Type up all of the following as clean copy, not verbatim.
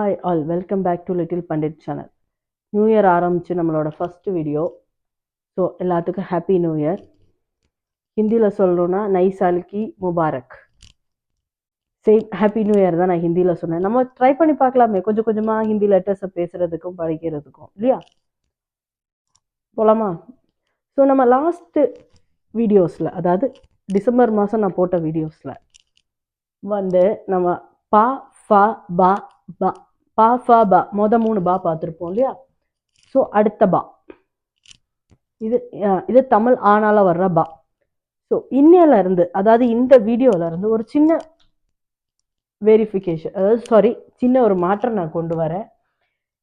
Hi all, welcome back to Little Pandit channel. New Year ஆரம்பிச்சு நம்மளோட first video. So எல்லாத்துக்கும் happy new year. ஹிந்தியில் சொல்லணும்னா நை சாலுக்கு முபாரக். சேம் ஹாப்பி நியூ இயர் தான் நான் ஹிந்தியில் சொன்னேன். நம்ம ட்ரை பண்ணி பார்க்கலாமே கொஞ்சம் கொஞ்சமாக ஹிந்தி லெட்டர்ஸை பேசுகிறதுக்கும் படிக்கிறதுக்கும் இல்லையா? போகலாமா? ஸோ நம்ம லாஸ்ட்டு வீடியோஸில், அதாவது டிசம்பர் மாதம் நான் போட்ட வீடியோஸில் வந்து நம்ம பா ஃபா பா பா பா ஃபா பா மூணு பா பார்த்துருப்போம் இல்லையா? ஸோ அடுத்த பா இது தமிழ் ஆனால வர்ற பா. ஸோ இன்னையிலேருந்து, அதாவது இந்த வீடியோவிலேருந்து ஒரு சின்ன வெரிஃபிகேஷன், அதாவது சின்ன ஒரு மாற்றம் நான் கொண்டு வரேன்.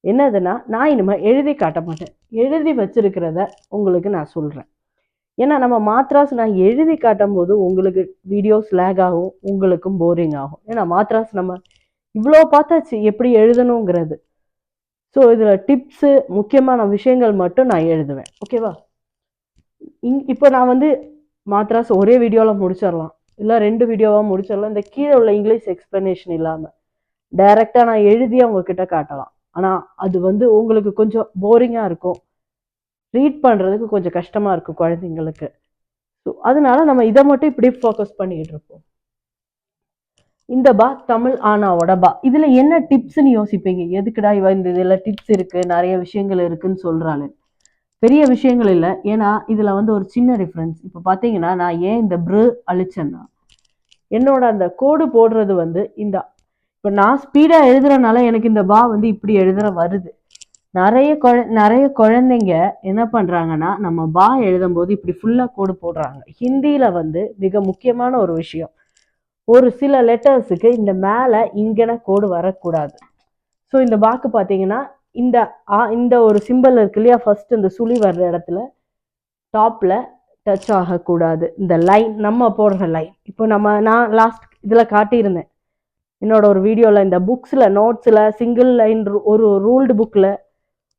என்னதுன்னா, நான் இனிமேல் எழுதி காட்ட மாட்டேன், எழுதி வச்சிருக்கிறத உங்களுக்கு நான் சொல்கிறேன். ஏன்னா நம்ம மாத்ராஸ் நான் எழுதி காட்டும் போது உங்களுக்கு வீடியோஸ் லேக் ஆகும், உங்களுக்கும் போரிங் ஆகும். ஏன்னா மாத்ராஸ் நம்ம இவ்வளோ பார்த்தாச்சு எப்படி எழுதணுங்கிறது. ஸோ இதில் டிப்ஸு முக்கியமான விஷயங்கள் மட்டும் நான் எழுதுவேன். ஓகேவா? இப்போ நான் வந்து மாத்ராஸ் ஒரே வீடியோவில் முடிச்சிடலாம், இல்லை 2 வீடியோவாக முடிச்சிடலாம். இந்த கீழே உள்ள இங்கிலீஷ் எக்ஸ்ப்ளனேஷன் இல்லாமல் டைரெக்டாக நான் எழுதி அவங்கக்கிட்ட காட்டலாம். ஆனால் அது வந்து உங்களுக்கு கொஞ்சம் போரிங்காக இருக்கும், ரீட் பண்ணுறதுக்கு கொஞ்சம் கஷ்டமாக இருக்கும் குழந்தைங்களுக்கு. ஸோ அதனால நம்ம இதை மட்டும் இப்படி ஃபோக்கஸ் பண்ணிக்கிட்டு இருப்போம். இந்த பா தமிழ் ஆனாவோட பா. இதில் என்ன டிப்ஸ்ன்னு யோசிப்பீங்க. எதுக்குடா இவ இந்த இதில் டிப்ஸ் இருக்குது, நிறைய விஷயங்கள் இருக்குதுன்னு சொல்கிறாள். பெரிய விஷயங்கள் இல்லை. ஏன்னா இதில் வந்து ஒரு சின்ன டிஃப்ரென்ஸ். இப்போ பார்த்தீங்கன்னா, நான் ஏன் இந்த ப்ரு அழிச்சேன்னா, என்னோட அந்த கோடு போடுறது வந்து இப்போ நான் ஸ்பீடாக எழுதுறதுனால எனக்கு இந்த பா வந்து இப்படி எழுதுற வருது. நிறைய குழந்தைங்க என்ன பண்ணுறாங்கன்னா, நம்ம பா எழுதும் போது இப்படி ஃபுல்லாக கோடு போடுறாங்க. ஹிந்தியில் வந்து மிக முக்கியமான ஒரு விஷயம், ஒரு சில லெட்டர்ஸுக்கு இந்த மேலே இங்கன கோடு வரக்கூடாது. ஸோ இந்த பாக்கு பார்த்தீங்கன்னா, இந்த ஒரு சிம்பிள் இருக்கு இல்லையா, ஃபர்ஸ்ட் இந்த சுழி வர்ற இடத்துல டாப்பில் டச் ஆகக்கூடாது. இந்த லைன், நம்ம போடுற லைன். இப்போ நான் லாஸ்ட் இதில் காட்டியிருந்தேன் என்னோட ஒரு வீடியோவில், இந்த புக்ஸில் நோட்ஸில் சிங்கிள் லைன் ஒரு ரூல்டு புக்கில்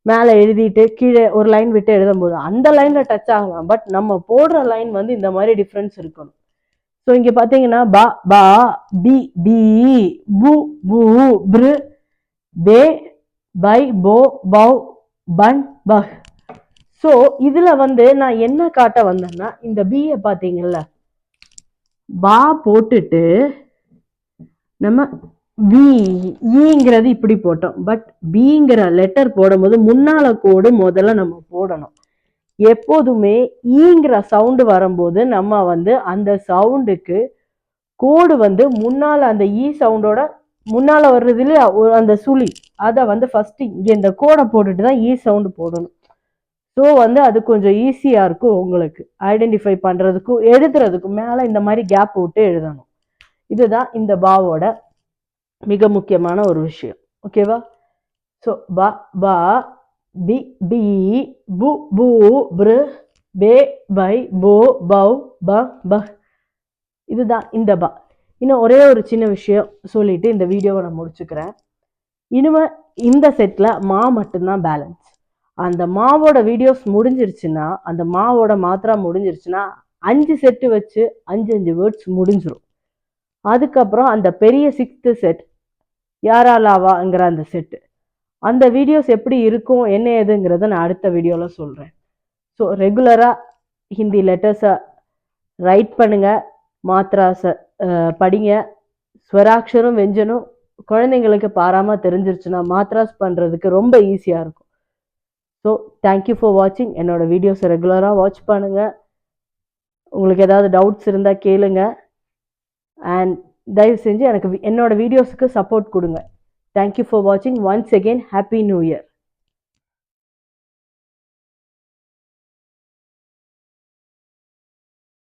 மேலே எழுதிட்டு கீழே ஒரு லைன் விட்டு எழுதும்போது அந்த லைனில் டச் ஆகலாம். பட் நம்ம போடுற லைன் வந்து இந்த மாதிரி டிஃப்ரென்ஸ் இருக்கணும். ஸோ இங்கே பார்த்தீங்கன்னா, பா பா, பி பி, பு பூ, ப்ரு பே, பை போ, பவ், பன் பஹ். ஸோ இதில் வந்து நான் என்ன காட்ட வந்தேன்னா, இந்த பியை பார்த்தீங்கல்ல, பா போட்டுட்டு நம்ம ஈங்கிறது இப்படி போட்டோம். பட் பிங்கிற லெட்டர் போடும்போது முன்னால கோடு முதல்ல நம்ம போடணும். எப்போதுமே ஈங்கிற சவுண்டு வரும்போது நம்ம வந்து அந்த சவுண்டுக்கு கோடு வந்து முன்னால, அந்த ஈ சவுண்டோட முன்னால வர்றது இல்லையா அந்த சுழி, அதை வந்து ஃபர்ஸ்ட் இங்கே இந்த கோடை போட்டுட்டு தான் ஈ சவுண்டு போடணும். ஸோ வந்து அது கொஞ்சம் ஈஸியாக இருக்கும் உங்களுக்கு ஐடென்டிஃபை பண்ணுறதுக்கும் எழுதுறதுக்கும். மேலே இந்த மாதிரி கேப் விட்டு எழுதணும். இதுதான் இந்த பாவோட மிக முக்கியமான ஒரு விஷயம். ஓகேவா? ஸோ பா பா, பி பி, பு பூ, ப்ரு பே, பை போ, பவ், ப பஹ். இதுதான் இந்த பா. இன்னும் ஒரே ஒரு சின்ன விஷயம் சொல்லிட்டு இந்த வீடியோவை நான் முடிச்சுக்கிறேன். இனிமே இந்த செட்டில் மா மட்டும்தான் பேலன்ஸ். அந்த மாவோட வீடியோஸ் முடிஞ்சிருச்சுன்னா, அந்த மாவோட மாத்திரா முடிஞ்சிருச்சுன்னா 5 செட்டு வச்சு 5 வேர்ட்ஸ் முடிஞ்சிடும். அதுக்கப்புறம் அந்த பெரிய 6th செட் யாராலாவாங்கிற அந்த செட்டு, அந்த வீடியோஸ் எப்படி இருக்கும் என்ன ஏதுங்கிறத நான் அடுத்த வீடியோவில் சொல்கிறேன். ஸோ ரெகுலராக ஹிந்தி லெட்டர்ஸை ரைட் பண்ணுங்கள், மாத்ராஸை படிங்க. ஸ்வராட்சரம் வெஞ்சனும் குழந்தைங்களுக்கு பாராமல் தெரிஞ்சிருச்சுன்னா மாத்ராஸ் பண்ணுறதுக்கு ரொம்ப ஈஸியாக இருக்கும். ஸோ தேங்க்யூ ஃபார் வாட்சிங். என்னோட வீடியோஸை ரெகுலராக வாட்ச் பண்ணுங்கள். உங்களுக்கு ஏதாவது டவுட்ஸ் இருந்தால் கேளுங்க. அண்ட் தயவு செஞ்சு எனக்கு என்னோட வீடியோஸுக்கு சப்போர்ட் கொடுங்க. தேங்க்யூ ஃபார் வாட்சிங். Once again happy new year.